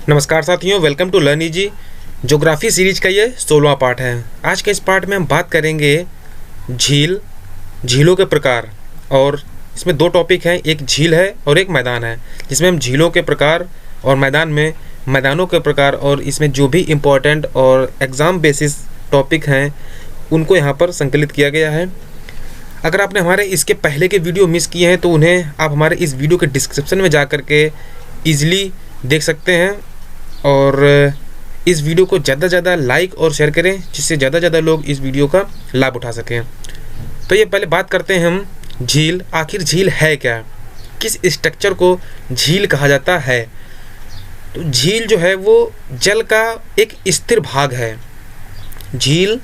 नमस्कार साथियों, welcome to learn easy. Geography series का ये 16वां पार्ट है। आज के इस पार्ट में हम बात करेंगे झीलों के प्रकार। और इसमें दो टॉपिक हैं, एक झील है और एक मैदान है, जिसमें हम झीलों के प्रकार और मैदानों के प्रकार और इसमें जो भी इम्पोर्टेंट और एग्ज़ाम बेसिस टॉपिक हैं उनको यहाँ पर संकलित किया गया है। अगर आपने हमारे इसके पहले के वीडियो मिस किए हैं तो उन्हें आप हमारे इस वीडियो के डिस्क्रिप्शन में जा कर के ईज़िली देख सकते हैं। और इस वीडियो को ज़्यादा से ज़्यादा लाइक और शेयर करें, जिससे ज़्यादा से ज़्यादा लोग इस वीडियो का लाभ उठा सकें। तो ये पहले बात करते हैं हम झील। आखिर झील है क्या, किस स्ट्रक्चर को झील कहा जाता है? तो झील जो है वो जल का एक स्थिर भाग है। झील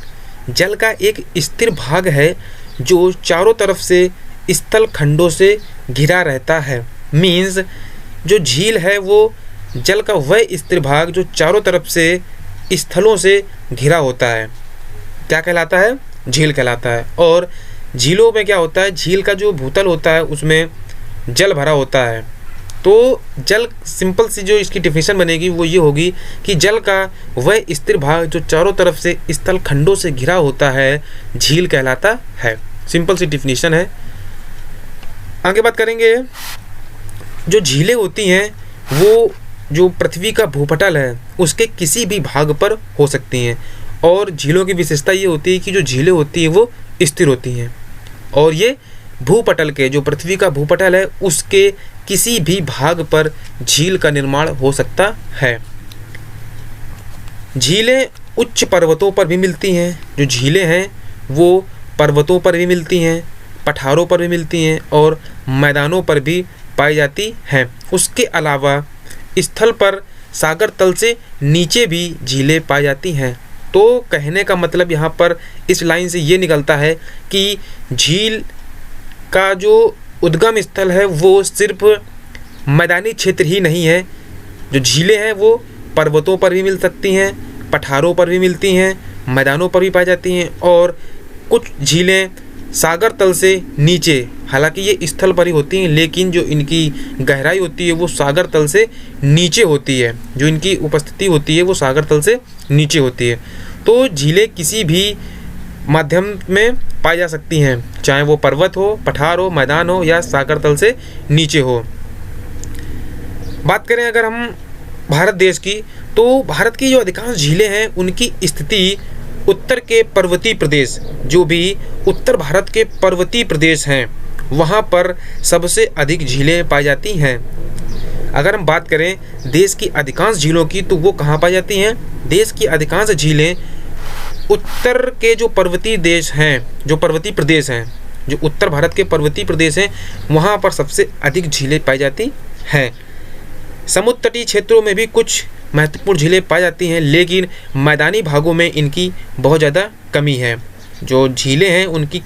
जल का एक स्थिर भाग है जो चारों तरफ से स्थल खंडों से घिरा रहता है। मीन्स जो झील है वो जल का वह स्थिर भाग जो चारों तरफ से स्थलों से घिरा होता है, क्या कहलाता है? झील कहलाता है। और झीलों में क्या होता है, झील का जो भूतल होता है उसमें जल भरा होता है। तो जल, सिंपल सी जो इसकी डिफिनेशन बनेगी वो ये होगी कि जल का वह स्थिर भाग जो चारों तरफ से स्थल खंडों से घिरा होता है, झील कहलाता है। सिंपल सी डिफिनेशन है। आगे बात करेंगे। जो झीलें होती हैं वो जो पृथ्वी का भूपटल है उसके किसी भी भाग पर हो सकती हैं। और झीलों की विशेषता ये होती है कि जो झीलें होती हैं वो स्थिर होती हैं और ये भूपटल के, जो पृथ्वी का भूपटल है उसके किसी भी भाग पर झील का निर्माण हो सकता है। झीलें उच्च पर्वतों पर भी मिलती हैं। जो झीलें हैं वो पर्वतों पर भी मिलती हैं, पठारों पर भी मिलती हैं और मैदानों पर भी पाई जाती हैं। उसके अलावा स्थल पर सागर तल से नीचे भी झीलें पाई जाती हैं। तो कहने का मतलब यहाँ पर इस लाइन से ये निकलता है कि झील का जो उद्गम स्थल है वो सिर्फ मैदानी क्षेत्र ही नहीं है। जो झीलें हैं वो पर्वतों पर भी मिल सकती हैं, पठारों पर भी मिलती हैं, मैदानों पर भी पाई जाती हैं। और कुछ झीलें सागर तल से नीचे, हालांकि ये स्थल पर ही होती हैं लेकिन जो इनकी गहराई होती है वो सागर तल से नीचे होती है। जो इनकी उपस्थिति होती है वो सागर तल से नीचे होती है। तो झीलें किसी भी माध्यम में पाई जा सकती हैं, चाहे वो पर्वत हो, पठार हो, मैदान हो या सागर तल से नीचे हो। बात करें अगर हम भारत देश की, तो भारत की जो अधिकांश झीलें हैं उनकी स्थिति उत्तर के पर्वतीय प्रदेश, जो भी उत्तर भारत के पर्वतीय प्रदेश हैं वहाँ पर सबसे अधिक झीलें पाई जाती हैं। अगर हम बात करें देश की अधिकांश झीलों की तो वो कहाँ पाई जाती हैं? देश की अधिकांश झीलें उत्तर के जो पर्वतीय देश हैं, जो पर्वतीय प्रदेश हैं, जो उत्तर भारत के पर्वतीय प्रदेश हैं वहाँ पर सबसे अधिक झीलें पाई जाती हैं। समुद्र तटीय क्षेत्रों में भी कुछ महत्वपूर्ण झीलें पाई जाती हैं लेकिन मैदानी भागों में इनकी बहुत ज़्यादा कमी है। जो झीलें हैं उनकी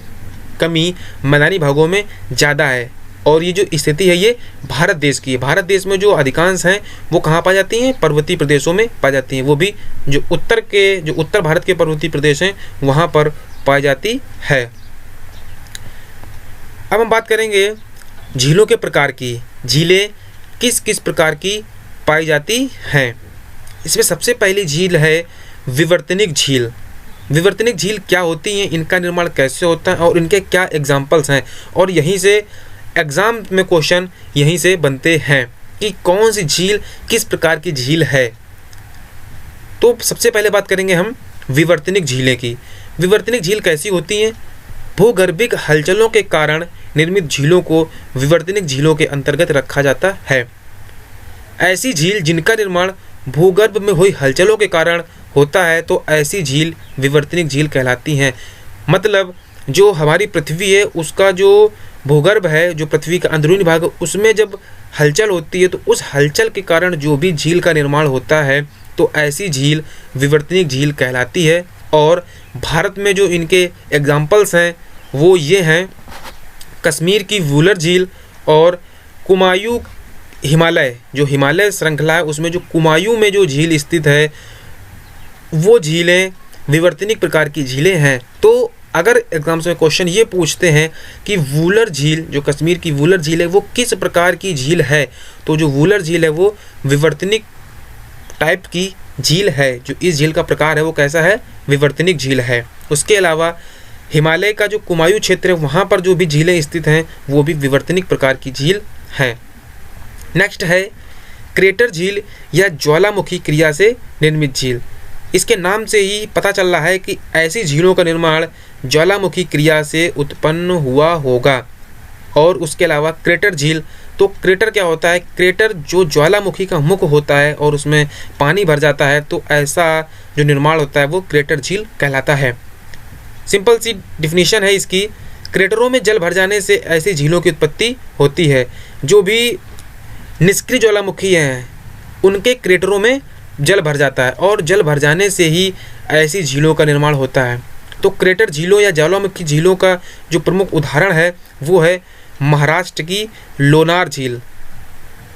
कमी मैदानी भागों में ज़्यादा है। और ये जो स्थिति है ये भारत देश की है। भारत देश में जो अधिकांश हैं वो कहाँ पाई जाती हैं? पर्वतीय प्रदेशों में पाई जाती हैं। वो भी जो उत्तर भारत के पर्वतीय प्रदेश हैं वहाँ पर पाई जाती है। अब हम बात करेंगे झीलों के प्रकार की। झीलें किस किस प्रकार की पाई जाती हैं? इसमें सबसे पहली झील है विवर्तनिक झील। विवर्तनिक झील क्या होती हैं, इनका निर्माण कैसे होता है और इनके क्या एग्जाम्पल्स हैं, और यहीं से एग्ज़ाम में क्वेश्चन यहीं से बनते हैं कि कौन सी झील किस प्रकार की झील है। तो सबसे पहले बात करेंगे हम विवर्तनिक झीलें की। विवर्तनिक झील कैसी होती हैं? भूगर्भिक हलचलों के कारण निर्मित झीलों को विवर्तनिक झीलों के अंतर्गत रखा जाता है। ऐसी झील जिनका निर्माण भूगर्भ में हुई हलचलों के कारण होता है तो ऐसी झील विवर्तनिक झील कहलाती हैं। मतलब जो हमारी पृथ्वी है उसका जो भूगर्भ है, जो पृथ्वी का अंदरूनी भाग है, उसमें जब हलचल होती है तो उस हलचल के कारण जो भी झील का निर्माण होता है तो ऐसी झील विवर्तनिक झील कहलाती है। और भारत में जो इनके एग्जाम्पल्स हैं वो ये हैं कश्मीर की वूलर झील और कुमायूं हिमालय, जो हिमालय श्रृंखला है उसमें जो कुमायूं में जो झील स्थित है वो झीलें विवर्तनिक प्रकार की झीलें हैं। तो अगर एग्जाम्स में क्वेश्चन ये पूछते हैं कि वूलर झील, जो कश्मीर की वूलर झील है वो किस प्रकार की झील है, तो जो वूलर झील है वो विवर्तनिक टाइप की झील है। जो इस झील का प्रकार है वो कैसा है? विवर्तनिक झील है। उसके अलावा हिमालय का जो कुमायूं क्षेत्र है वहाँ पर जो भी झीलें स्थित हैं वो भी विवर्तनिक प्रकार की झील हैं। नेक्स्ट है क्रेटर झील या ज्वालामुखी क्रिया से निर्मित झील। इसके नाम से ही पता चल रहा है कि ऐसी झीलों का निर्माण ज्वालामुखी क्रिया से उत्पन्न हुआ होगा। और उसके अलावा क्रेटर झील, तो क्रेटर क्या होता है? क्रेटर जो ज्वालामुखी का मुख होता है और उसमें पानी भर जाता है, तो ऐसा जो निर्माण होता है वो क्रेटर झील कहलाता है। सिंपल सी डिफिनीशन है इसकी, क्रेटरों में जल भर जाने से ऐसी झीलों की उत्पत्ति होती है। जो भी निष्क्रिय ज्वालामुखी हैं उनके क्रेटरों में जल भर जाता है और जल भर जाने से ही ऐसी झीलों का निर्माण होता है। तो क्रेटर झीलों या ज्वालामुखी झीलों का जो प्रमुख उदाहरण है वो है महाराष्ट्र की लोनार झील।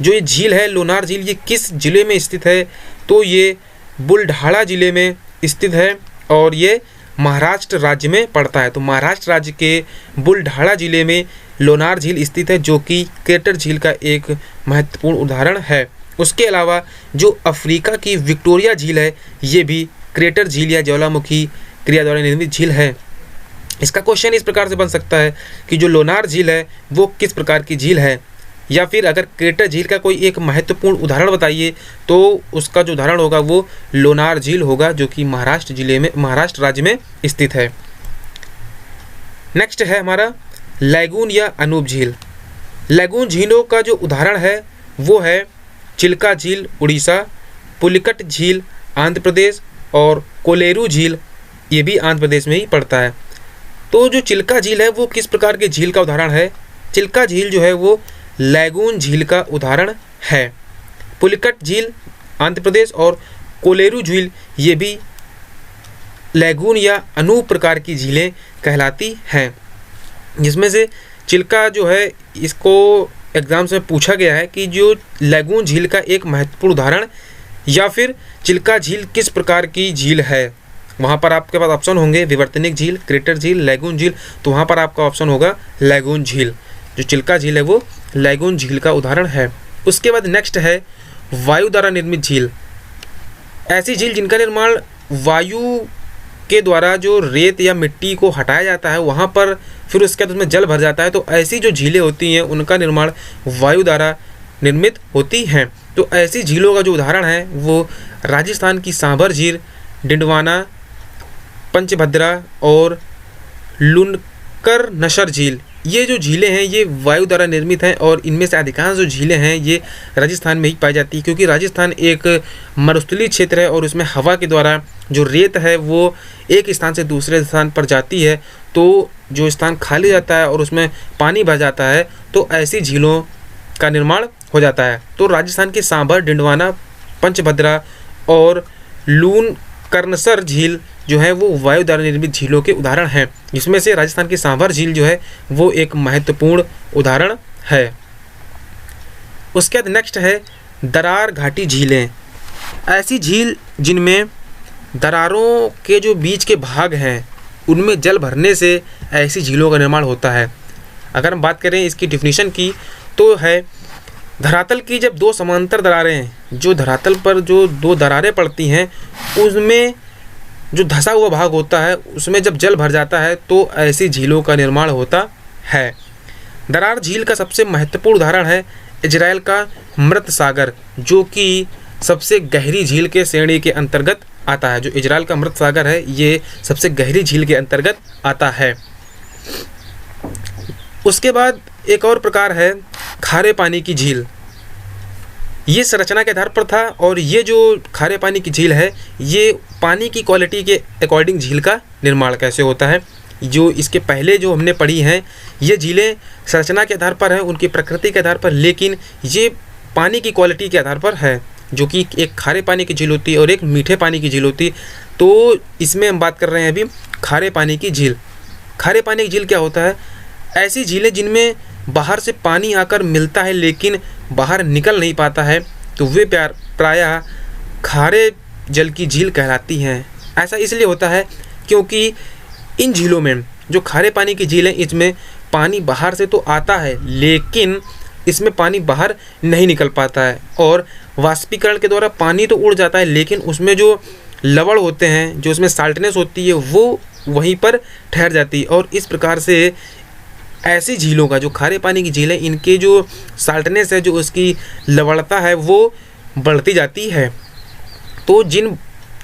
जो ये झील है लोनार झील, ये किस ज़िले में स्थित है? तो ये बुलढाणा ज़िले में स्थित है और ये महाराष्ट्र राज्य में पड़ता है। तो महाराष्ट्र राज्य के बुलढाणा ज़िले में लोनार झील स्थित है, जो कि क्रेटर झील का एक महत्वपूर्ण उदाहरण है। उसके अलावा जो अफ्रीका की विक्टोरिया झील है ये भी क्रेटर झील या ज्वालामुखी क्रिया द्वारा निर्मित झील है। इसका क्वेश्चन इस प्रकार से बन सकता है कि जो लोनार झील है वो किस प्रकार की झील है, या फिर अगर क्रेटर झील का कोई एक महत्वपूर्ण उदाहरण बताइए तो उसका जो उदाहरण होगा वो लोनार झील होगा, जो कि महाराष्ट्र राज्य में स्थित है। नेक्स्ट है हमारा लैगून या अनूप झील। लैगून झीलों का जो उदाहरण है वो है चिल्का झील उड़ीसा, पुलिकट झील आंध्र प्रदेश और कोलेरू झील, ये भी आंध्र प्रदेश में ही पड़ता है। तो जो चिल्का झील है वो किस प्रकार के झील का उदाहरण है? चिल्का झील जो है वो लैगून झील का उदाहरण है। पुलिकट झील आंध्र प्रदेश और कोलेरू झील ये भी लैगून या अनूप प्रकार की झीलें कहलाती हैं। जिसमें से चिल्का जो है इसको एग्जाम्स में पूछा गया है कि जो लैगून झील का एक महत्वपूर्ण उदाहरण या फिर चिल्का झील किस प्रकार की झील है। वहाँ पर आपके पास ऑप्शन होंगे विवर्तनिक झील, क्रेटर झील, लैगून झील, तो वहाँ पर आपका ऑप्शन होगा लैगून झील। जो चिल्का झील है वो लैगून झील का उदाहरण है। उसके बाद नेक्स्ट है वायु द्वारा निर्मित झील। ऐसी झील जिनका निर्माण वायु के द्वारा जो रेत या मिट्टी को हटाया जाता है वहाँ पर फिर उसके बाद उसमें जल भर जाता है, तो ऐसी जो झीलें होती हैं उनका निर्माण वायु द्वारा निर्मित होती हैं। तो ऐसी झीलों का जो उदाहरण है वो राजस्थान की सांभर झील, डिंडवाना, पंचभद्रा और लुनकर नशर झील, ये जो झीलें हैं ये वायु द्वारा निर्मित हैं और इनमें से अधिकांश जो झीलें हैं ये राजस्थान में ही पाई जाती है, क्योंकि राजस्थान एक मरुस्थलीय क्षेत्र है और उसमें हवा के द्वारा जो रेत है वो एक स्थान से दूसरे स्थान पर जाती है, तो जो स्थान खाली जाता है और उसमें पानी भर जाता है तो ऐसी झीलों का निर्माण हो जाता है। तो राजस्थान के सांभर, डिंडवाना, पंचभद्रा और लूनकरनसर झील जो है वो वायु द्वारा निर्मित झीलों के उदाहरण हैं, जिसमें से राजस्थान की सांभर झील जो है वो एक महत्वपूर्ण उदाहरण है। उसके बाद नेक्स्ट है दरार घाटी झीलें। ऐसी झील जिनमें दरारों के जो बीच के भाग हैं उनमें जल भरने से ऐसी झीलों का निर्माण होता है। अगर हम बात करें इसकी डिफिनीशन की तो है धरातल की जब दो समांतर दरारें, जो धरातल पर जो दो दरारें पड़ती हैं उसमें जो धंसा हुआ भाग होता है उसमें जब जल भर जाता है तो ऐसी झीलों का निर्माण होता है। दरार झील का सबसे महत्वपूर्ण उदाहरण है इजराइल का मृत सागर, जो कि सबसे गहरी झील के श्रेणी के अंतर्गत आता है। जो इजराइल का मृत सागर है ये सबसे गहरी झील के अंतर्गत आता है। उसके बाद एक और प्रकार है खारे पानी की झील। ये संरचना के आधार पर था और ये जो खारे पानी की झील है ये पानी की क्वालिटी के अकॉर्डिंग झील का निर्माण कैसे होता है। जो इसके पहले जो हमने पढ़ी हैं ये झीलें संरचना के आधार पर हैं, उनकी प्रकृति के आधार पर, लेकिन ये पानी की क्वालिटी के आधार पर है, जो कि एक खारे पानी की झील होती है और एक मीठे पानी की झील होती है। तो इसमें हम बात कर रहे हैं अभी खारे पानी की झील। खारे पानी की झील क्या होता है? ऐसी झीलें जिनमें बाहर से पानी आकर मिलता है लेकिन बाहर निकल नहीं पाता है, तो वे प्रायः खारे जल की झील कहलाती हैं। ऐसा इसलिए होता है क्योंकि इन झीलों में जो खारे पानी की झील है इसमें पानी बाहर से तो आता है लेकिन इसमें पानी बाहर नहीं निकल पाता है और वाष्पीकरण के द्वारा पानी तो उड़ जाता है, लेकिन उसमें जो लवण होते हैं, जो उसमें साल्टनेस होती है, वो वहीं पर ठहर जाती है और इस प्रकार से ऐसी झीलों का, जो खारे पानी की झील है, इनके जो साल्टनेस है, जो उसकी लवणता है, वो बढ़ती जाती है। तो जिन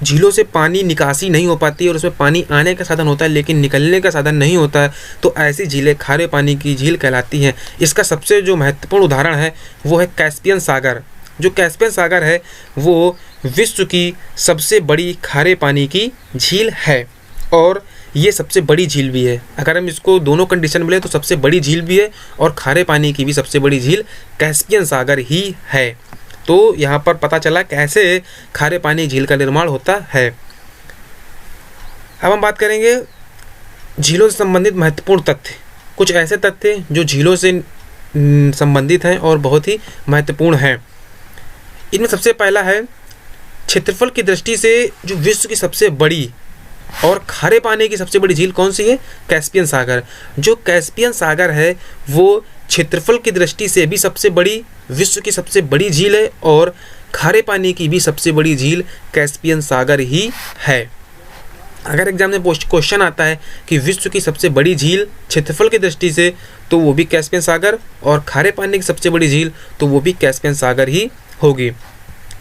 झीलों से पानी निकासी नहीं हो पाती और उसमें पानी आने का साधन होता है लेकिन निकलने का साधन नहीं होता है, तो ऐसी झीलें खारे पानी की झील कहलाती हैं। इसका सबसे जो महत्वपूर्ण उदाहरण है वो है कैस्पियन सागर। जो कैस्पियन सागर है वो विश्व की सबसे बड़ी खारे पानी की झील है और ये सबसे बड़ी झील भी है। अगर हम इसको दोनों कंडीशन मिले तो सबसे बड़ी झील भी है और खारे पानी की भी सबसे बड़ी झील कैस्पियन सागर ही है। तो यहाँ पर पता चला कैसे खारे पानी झील का निर्माण होता है। अब हम बात करेंगे झीलों से संबंधित महत्वपूर्ण तथ्य। कुछ ऐसे तथ्य जो झीलों से संबंधित हैं और बहुत ही महत्वपूर्ण हैं। इनमें सबसे पहला है, क्षेत्रफल की दृष्टि से जो विश्व की सबसे बड़ी और खारे पानी की सबसे बड़ी झील कौन सी है? कैस्पियन सागर। जो कैस्पियन सागर है वो क्षेत्रफल की दृष्टि से भी सबसे बड़ी, विश्व की सबसे बड़ी झील है और खारे पानी की भी सबसे बड़ी झील कैस्पियन सागर ही है। अगर एग्जाम में क्वेश्चन आता है कि विश्व की सबसे बड़ी झील क्षेत्रफल की दृष्टि से, तो वो भी कैस्पियन सागर, और खारे पानी की सबसे बड़ी झील तो वो भी कैस्पियन सागर ही होगी।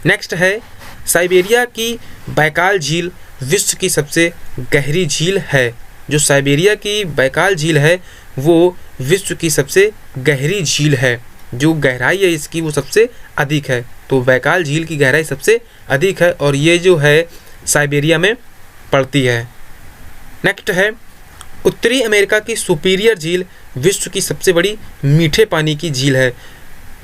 नेक्स्ट है, साइबेरिया की बैकाल झील विश्व की सबसे गहरी झील है। जो साइबेरिया की बैकाल झील है वो विश्व की सबसे गहरी झील है। जो गहराई है इसकी वो सबसे अधिक है। तो बैकाल झील की गहराई सबसे अधिक है और ये जो है साइबेरिया में पड़ती है। नेक्स्ट है, उत्तरी अमेरिका की सुपीरियर झील विश्व की सबसे बड़ी मीठे पानी की झील है।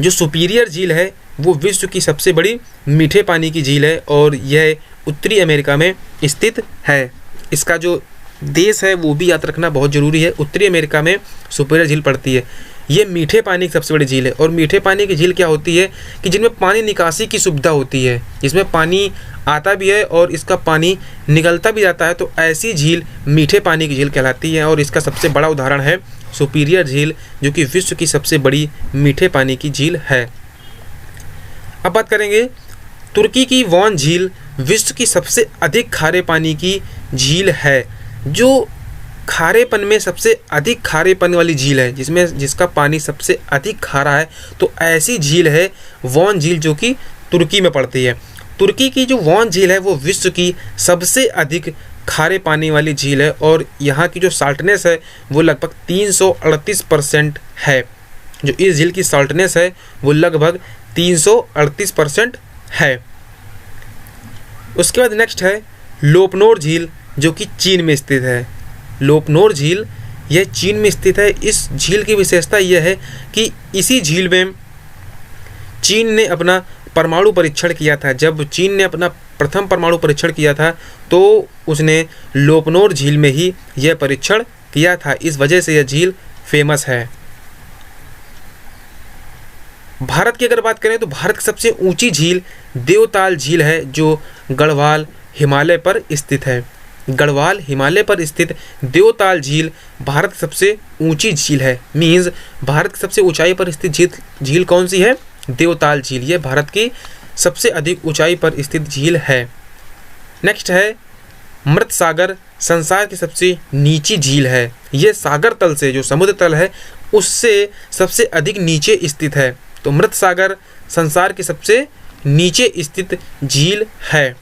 जो सुपीरियर झील है वो विश्व की सबसे बड़ी मीठे पानी की झील है और यह उत्तरी अमेरिका में स्थित है। इसका जो देश है वो भी याद रखना बहुत ज़रूरी है। उत्तरी अमेरिका में सुपीरियर झील पड़ती है। ये मीठे पानी की सबसे बड़ी झील है। और मीठे पानी की झील क्या होती है कि जिनमें पानी निकासी की सुविधा होती है, जिसमें पानी आता भी है और इसका पानी निकलता भी जाता है, तो ऐसी झील मीठे पानी की झील कहलाती है। और इसका सबसे बड़ा उदाहरण है सुपीरियर झील, जो कि विश्व की सबसे बड़ी मीठे पानी की झील है। अब बात करेंगे, तुर्की की वॉन झील विश्व की सबसे अधिक खारे पानी की झील है। जो खारेपन में सबसे अधिक खारेपन वाली झील है, जिसका पानी सबसे अधिक खारा है, तो ऐसी झील है वॉन झील, जो कि तुर्की में पड़ती है। तुर्की की जो वॉन झील है वो विश्व की सबसे अधिक खारे पानी वाली झील है और यहाँ की जो साल्टनेस है वो लगभग 338% है। जो इस झील की साल्टनेस है वो लगभग 338% है। उसके बाद नेक्स्ट है लोपनोर झील, जो कि चीन में स्थित है। लोपनोर झील यह चीन में स्थित है। इस झील की विशेषता यह है कि इसी झील में चीन ने अपना परमाणु परीक्षण किया था। जब चीन ने अपना प्रथम परमाणु परीक्षण किया था तो उसने लोपनोर झील में ही यह परीक्षण किया था। इस वजह से यह झील फेमस है। भारत की अगर बात करें तो भारत की सबसे ऊंची झील देवताल झील है, जो गढ़वाल हिमालय पर स्थित है। गढ़वाल हिमालय पर स्थित देवताल झील भारत की सबसे ऊंची झील है। मीन्स भारत की सबसे ऊंचाई पर स्थित झील कौन सी है? देवताल झील। ये भारत की सबसे अधिक ऊंचाई पर स्थित झील है। नेक्स्ट है मृत सागर, संसार की सबसे नीची झील है। ये सागर तल से, जो समुद्र तल है उससे सबसे अधिक नीचे स्थित है। तो मृत सागर संसार की सबसे नीचे स्थित झील है।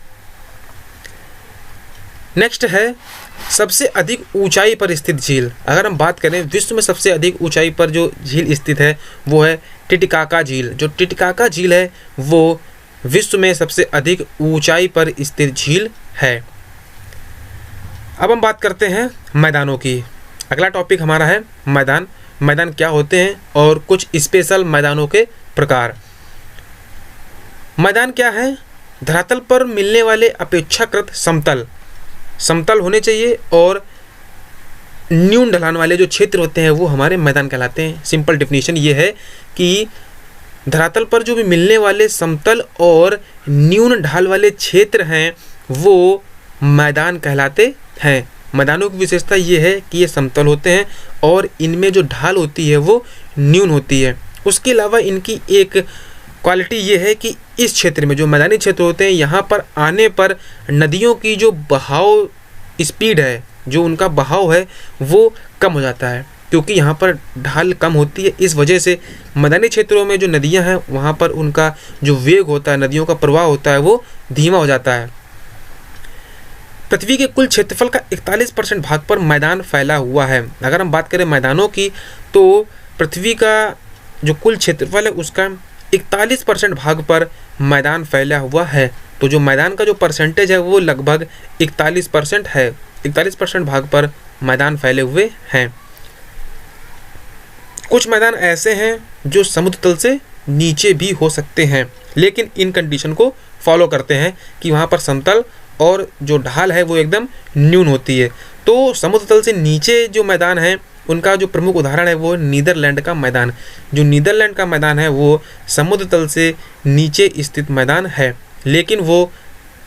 नेक्स्ट है सबसे अधिक ऊंचाई पर स्थित झील। अगर हम बात करें विश्व में सबसे अधिक ऊंचाई पर जो झील स्थित है वो है टिटिकाका झील। जो टिटिकाका झील है वो विश्व में सबसे अधिक ऊंचाई पर स्थित झील है। अब हम बात करते हैं मैदानों की। अगला टॉपिक हमारा है मैदान। मैदान क्या होते हैं और कुछ स्पेशल मैदानों के प्रकार। मैदान क्या है? धरातल पर मिलने वाले अपेक्षाकृत समतल होने चाहिए और न्यून ढलान वाले जो क्षेत्र होते हैं वो हमारे मैदान कहलाते हैं। सिंपल डेफिनेशन ये है कि धरातल पर जो भी मिलने वाले समतल और न्यून ढाल वाले क्षेत्र हैं वो मैदान कहलाते हैं। मैदानों की विशेषता ये है कि ये समतल होते हैं और इनमें जो ढाल होती है वो न्यून होती है। उसके अलावा इनकी एक क्वालिटी ये है कि इस क्षेत्र में जो मैदानी क्षेत्र होते हैं, यहाँ पर आने पर नदियों की जो बहाव स्पीड है, जो उनका बहाव है, वो कम हो जाता है, क्योंकि यहाँ पर ढाल कम होती है। इस वजह से मैदानी क्षेत्रों में जो नदियाँ हैं वहाँ पर उनका जो वेग होता है, नदियों का प्रवाह होता है, वो धीमा हो जाता है। पृथ्वी के कुल क्षेत्रफल का 41% भाग पर मैदान फैला हुआ है। अगर हम बात करें मैदानों की, तो पृथ्वी का जो कुल क्षेत्रफल है उसका 41% भाग पर मैदान फैला हुआ है। तो जो मैदान का जो परसेंटेज है वो लगभग 41% है। 41% भाग पर मैदान फैले हुए हैं। कुछ मैदान ऐसे हैं जो समुद्र तल से नीचे भी हो सकते हैं, लेकिन इन कंडीशन को फॉलो करते हैं कि वहाँ पर समतल और जो ढाल है वो एकदम न्यून होती है। तो समुद्र तल से नीचे जो मैदान है उनका जो प्रमुख उदाहरण है वो नीदरलैंड का मैदान। जो नीदरलैंड का मैदान है वो समुद्र तल से नीचे स्थित मैदान है, लेकिन वो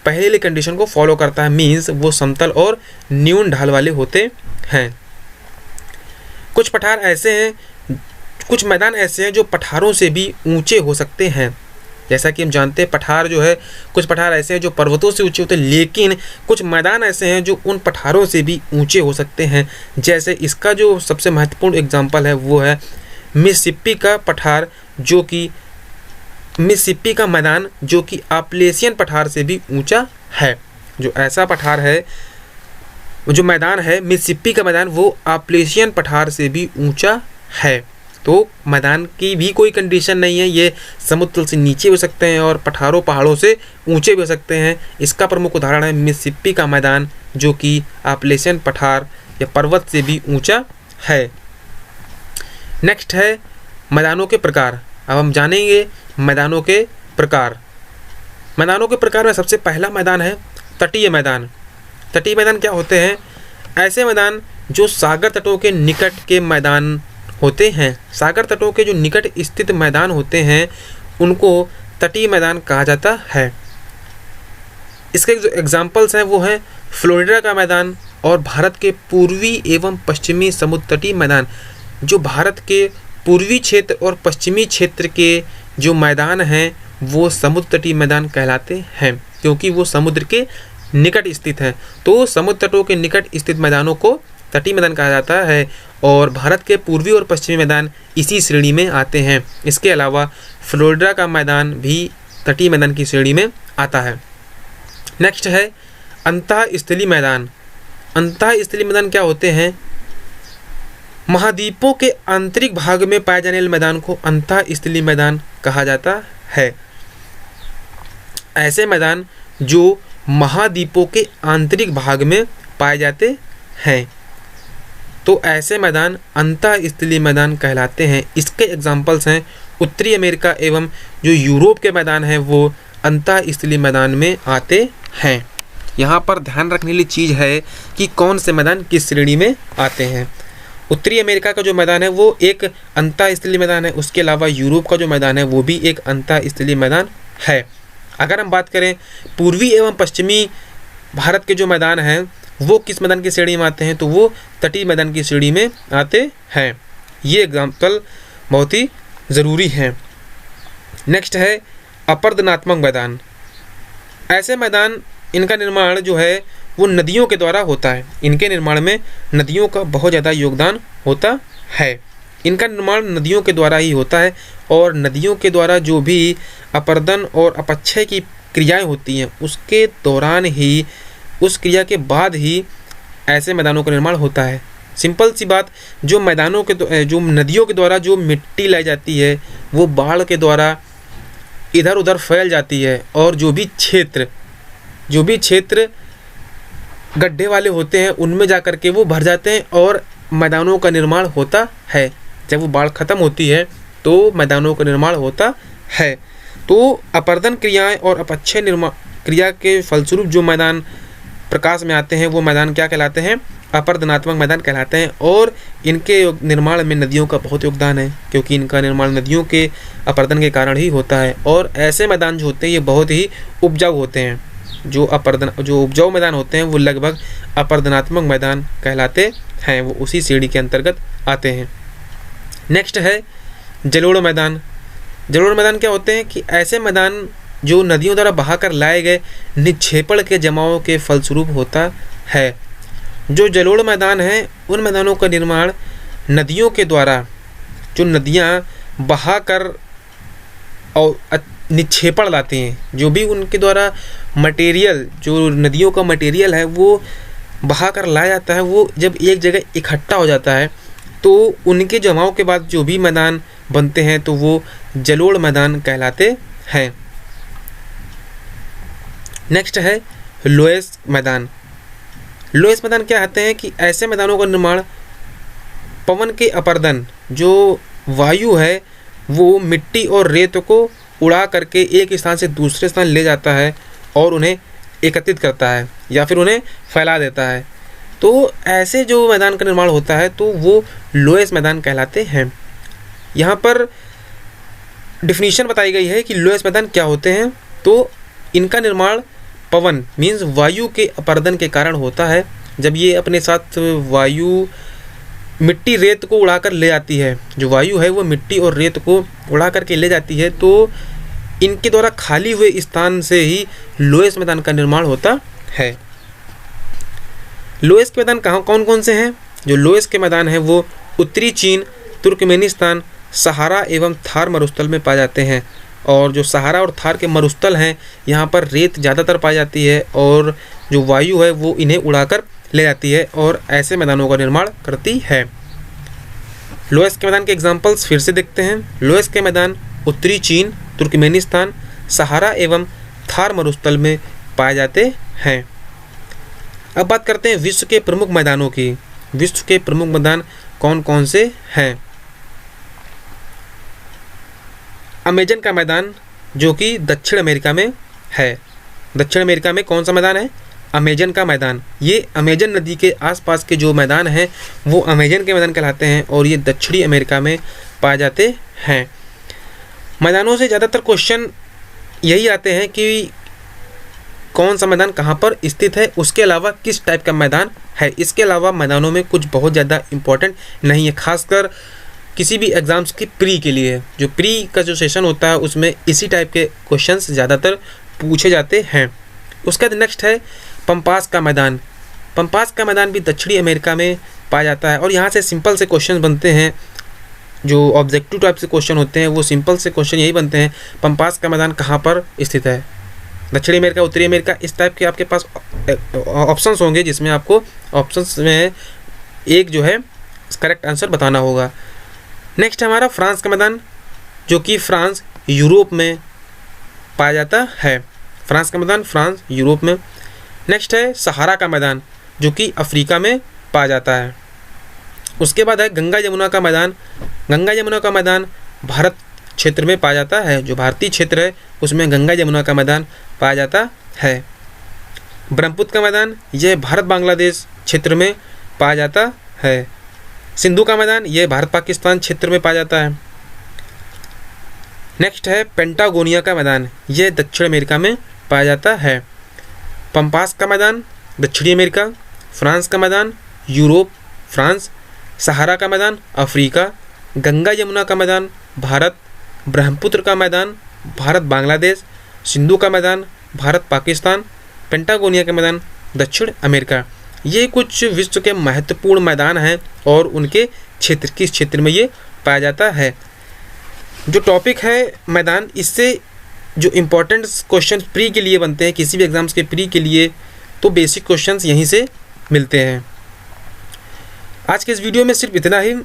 पहले वाली कंडीशन को फॉलो करता है, मीन्स वो समतल और न्यून ढाल वाले होते हैं। कुछ पठार ऐसे हैं, कुछ मैदान ऐसे हैं जो पठारों से भी ऊंचे हो सकते हैं। जैसा कि हम जानते हैं पठार जो है, कुछ पठार ऐसे हैं जो पर्वतों से ऊंचे होते हैं, लेकिन कुछ मैदान ऐसे हैं जो उन पठारों से भी ऊंचे हो सकते हैं। जैसे इसका जो सबसे महत्वपूर्ण एग्जांपल है वो है मिसिसिपी का पठार, जो कि मिसिसिपी का मैदान जो कि आपलेशियन पठार से भी ऊंचा है। जो ऐसा पठार है, जो मैदान है मिसिसिपी का मैदान, वो आपलेशियन पठार से भी ऊंचा है। तो मैदान की भी कोई कंडीशन नहीं है, ये समुद्र तल से नीचे हो सकते हैं और पठारों पहाड़ों से ऊंचे भी हो सकते हैं। इसका प्रमुख उदाहरण है मिसिसिपी का मैदान, जो कि आपलेशियन पठार या पर्वत से भी ऊंचा है। नेक्स्ट है मैदानों के प्रकार। अब हम जानेंगे मैदानों के प्रकार। मैदानों के प्रकार में सबसे पहला मैदान है तटीय मैदान। तटीय मैदान क्या होते हैं? ऐसे मैदान जो सागर तटों के निकट के मैदान होते हैं। सागर तटों के जो निकट स्थित मैदान होते हैं उनको तटीय मैदान कहा जाता है। इसके जो एग्जाम्पल्स हैं वो हैं फ्लोरिडा का मैदान और भारत के पूर्वी एवं पश्चिमी समुद्र तटीय मैदान। जो भारत के पूर्वी क्षेत्र और पश्चिमी क्षेत्र के जो मैदान हैं वो समुद्र तटीय मैदान कहलाते हैं, क्योंकि वो समुद्र के निकट स्थित हैं। तो समुद्र तटों के निकट स्थित मैदानों को तटीय मैदान कहा जाता है और भारत के पूर्वी और पश्चिमी मैदान इसी श्रेणी में आते हैं। इसके अलावा फ्लोरिडा का मैदान भी तटीय मैदान की श्रेणी में आता है। नेक्स्ट है अंतःस्थलीय मैदान। अंतःस्थलीय मैदान क्या होते हैं? महाद्वीपों के आंतरिक भाग में पाए जाने वाले मैदान को अंतःस्थलीय मैदान कहा जाता है। ऐसे मैदान जो महाद्वीपों के आंतरिक भाग में पाए जाते हैं, तो ऐसे मैदान अंतःस्थलीय मैदान कहलाते हैं। इसके एग्जाम्पल्स हैं उत्तरी अमेरिका एवं जो यूरोप के मैदान हैं वो अंतःस्थलीय मैदान में आते हैं। यहाँ पर ध्यान रखने वाली चीज़ है कि कौन से मैदान किस श्रेणी में आते हैं। उत्तरी अमेरिका का जो मैदान है वो एक अंतःस्थलीय मैदान है। उसके अलावा यूरोप का जो मैदान है वो भी एक अंतःस्थलीय मैदान है। अगर हम बात करें पूर्वी एवं पश्चिमी भारत के जो मैदान हैं वो किस मैदान की श्रेणी में आते हैं, तो वो तटीय मैदान की श्रेणी में आते हैं। ये एग्जाम्पल बहुत ही ज़रूरी हैं। नेक्स्ट है अपरदनात्मक मैदान। ऐसे मैदान, इनका निर्माण जो है वो नदियों के द्वारा होता है। इनके निर्माण में नदियों का बहुत ज़्यादा योगदान होता है। इनका निर्माण नदियों के द्वारा ही होता है और नदियों के द्वारा जो भी अपरदन और अपक्षय की क्रियाएं होती हैं उसके दौरान ही, उस क्रिया के बाद ही ऐसे मैदानों का निर्माण होता है। सिंपल सी बात, जो मैदानों के जो नदियों के द्वारा जो मिट्टी लाई जाती है वो बाढ़ के द्वारा इधर उधर फैल जाती है और जो भी क्षेत्र गड्ढे वाले होते हैं उनमें जा कर के वो भर जाते हैं और मैदानों का निर्माण होता है। जब वो बाढ़ ख़त्म होती है तो मैदानों का निर्माण होता है। तो अपरदन क्रियाएं और अपक्षय क्रिया के फलस्वरूप जो मैदान प्रकाश में आते हैं वो मैदान क्या कहलाते हैं? अपरदनात्मक मैदान कहलाते हैं। और इनके निर्माण में नदियों का बहुत योगदान है, क्योंकि इनका निर्माण नदियों के अपरदन के कारण ही होता है। और ऐसे मैदान जो होते हैं ये बहुत ही उपजाऊ होते हैं। जो उपजाऊ मैदान होते हैं वो लगभग अपरदनात्मक मैदान कहलाते हैं, वो उसी श्रेणी के अंतर्गत आते हैं। नेक्स्ट है जलोढ़ मैदान। जलोढ़ मैदान क्या होते हैं कि ऐसे मैदान जो नदियों द्वारा बहाकर लाए गए निक्षेपण के जमाव के फलस्वरूप होता है। जो जलोढ़ मैदान हैं उन मैदानों का निर्माण नदियों के द्वारा, जो नदियाँ बहाकर और निक्षेपण लाते हैं, जो भी उनके द्वारा मटेरियल, जो नदियों का मटेरियल है वो बहाकर लाया जाता है, वो जब एक जगह इकट्ठा हो जाता है तो उनके जमाव के बाद जो भी मैदान बनते हैं तो वो जलोढ़ मैदान कहलाते हैं। नेक्स्ट है लोएस मैदान। लोएस मैदान क्या कहते हैं कि ऐसे मैदानों का निर्माण पवन के अपर्दन, जो वायु है वो मिट्टी और रेत को उड़ा करके एक स्थान से दूसरे स्थान ले जाता है और उन्हें एकत्रित करता है या फिर उन्हें फैला देता है। तो ऐसे जो मैदान का निर्माण होता है तो वो लोएस मैदान कहलाते हैं। यहाँ पर डिफिनीशन बताई गई है कि लोएस मैदान क्या होते हैं। तो इनका निर्माण पवन मीन्स वायु के अपर्दन के कारण होता है। जब ये अपने साथ वायु मिट्टी रेत को उड़ाकर ले जाती है, जो वायु है वो मिट्टी और रेत को उड़ा करके ले जाती है, तो इनके द्वारा खाली हुए स्थान से ही लोएस मैदान का निर्माण होता है। लोएस के मैदान कौन कौन से हैं? जो लोएस के मैदान हैं वो उत्तरी चीन, तुर्कमेनिस्तान, सहारा एवं थार मरुस्थल में पाए जाते हैं। और जो सहारा और थार के मरुस्थल हैं यहाँ पर रेत ज़्यादातर पाई जाती है और जो वायु है वो इन्हें उड़ाकर ले जाती है और ऐसे मैदानों का निर्माण करती है। लोएस के मैदान के एग्जाम्पल्स फिर से देखते हैं। लोएस के मैदान उत्तरी चीन, तुर्कमेनिस्तान, सहारा एवं थार मरुस्थल में पाए जाते हैं। अब बात करते हैं विश्व के प्रमुख मैदानों की। विश्व के प्रमुख मैदान कौन कौन से हैं? अमेजन का मैदान जो कि दक्षिण अमेरिका में है। दक्षिण अमेरिका में कौन सा मैदान है? अमेजन का मैदान। ये अमेजन नदी के आसपास के जो मैदान हैं वो अमेजन के मैदान कहलाते हैं और ये दक्षिणी अमेरिका में पाए जाते हैं। मैदानों से ज़्यादातर क्वेश्चन यही आते हैं कि कौन सा मैदान कहाँ पर स्थित है, उसके अलावा किस टाइप का मैदान है। इसके अलावा मैदानों में कुछ बहुत ज़्यादा इम्पोर्टेंट नहीं है, खासकर किसी भी एग्ज़ाम्स की प्री के लिए। जो प्री का जो सेशन होता है उसमें इसी टाइप के क्वेश्चंस ज़्यादातर पूछे जाते हैं। उसके बाद नेक्स्ट है पंपास का मैदान। पंपास का मैदान भी दक्षिणी अमेरिका में पाया जाता है और यहाँ से सिंपल से क्वेश्चन बनते हैं। जो ऑब्जेक्टिव टाइप से क्वेश्चन होते हैं वो सिंपल से क्वेश्चन यही बनते हैं, पंपास का मैदान कहाँ पर स्थित है, दक्षिणी अमेरिका, उत्तरी अमेरिका। इस टाइप के आपके पास ऑप्शंस होंगे जिसमें आपको ऑप्शंस में एक जो है करेक्ट आंसर बताना होगा। नेक्स्ट हमारा फ्रांस का मैदान जो कि फ्रांस यूरोप में पाया जाता है। फ्रांस का मैदान फ्रांस यूरोप में। नेक्स्ट है सहारा का मैदान जो कि अफ्रीका में पाया जाता है। उसके बाद है गंगा यमुना का मैदान। गंगा यमुना का मैदान भारत क्षेत्र में पाया जाता है। जो भारतीय क्षेत्र है उसमें गंगा यमुना का मैदान पाया जाता है। ब्रह्मपुत्र का मैदान यह भारत बांग्लादेश क्षेत्र में पाया जाता है। सिंधु का मैदान यह भारत पाकिस्तान क्षेत्र में पाया जाता है। नेक्स्ट है पेंटागोनिया का मैदान, यह दक्षिण अमेरिका में पाया जाता है। पंपास का मैदान दक्षिणी अमेरिका। फ्रांस का मैदान यूरोप फ्रांस। सहारा का मैदान अफ्रीका। गंगा यमुना का मैदान भारत। ब्रह्मपुत्र का मैदान भारत बांग्लादेश। सिंधु का मैदान भारत पाकिस्तान। पेंटागोनिया का मैदान दक्षिण अमेरिका। ये कुछ विश्व के महत्वपूर्ण मैदान हैं और उनके क्षेत्र किस क्षेत्र में ये पाया जाता है। जो टॉपिक है मैदान, इससे जो इम्पोर्टेंट क्वेश्चन प्री के लिए बनते हैं किसी भी एग्जाम्स के प्री के लिए, तो बेसिक क्वेश्चंस यहीं से मिलते हैं। आज के इस वीडियो में सिर्फ इतना ही।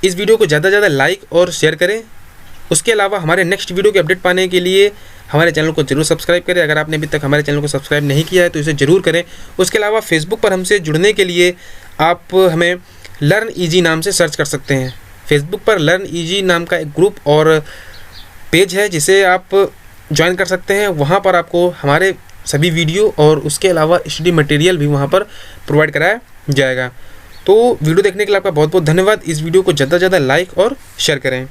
इस वीडियो को ज़्यादा से ज़्यादा लाइक और शेयर करें। उसके अलावा हमारे नेक्स्ट वीडियो के अपडेट पाने के लिए हमारे चैनल को जरूर सब्सक्राइब करें। अगर आपने अभी तक हमारे चैनल को सब्सक्राइब नहीं किया है तो इसे ज़रूर करें। उसके अलावा फेसबुक पर हमसे जुड़ने के लिए आप हमें लर्न ईजी नाम से सर्च कर सकते हैं। फेसबुक पर लर्न ईजी नाम का एक ग्रुप और पेज है जिसे आप ज्वाइन कर सकते हैं। वहाँ पर आपको हमारे सभी वीडियो और उसके अलावा स्टडी मटेरियल भी वहाँ पर प्रोवाइड कराया जाएगा। तो वीडियो देखने के लिए आपका बहुत बहुत धन्यवाद। इस वीडियो को ज़्यादा से ज़्यादा लाइक और शेयर करें।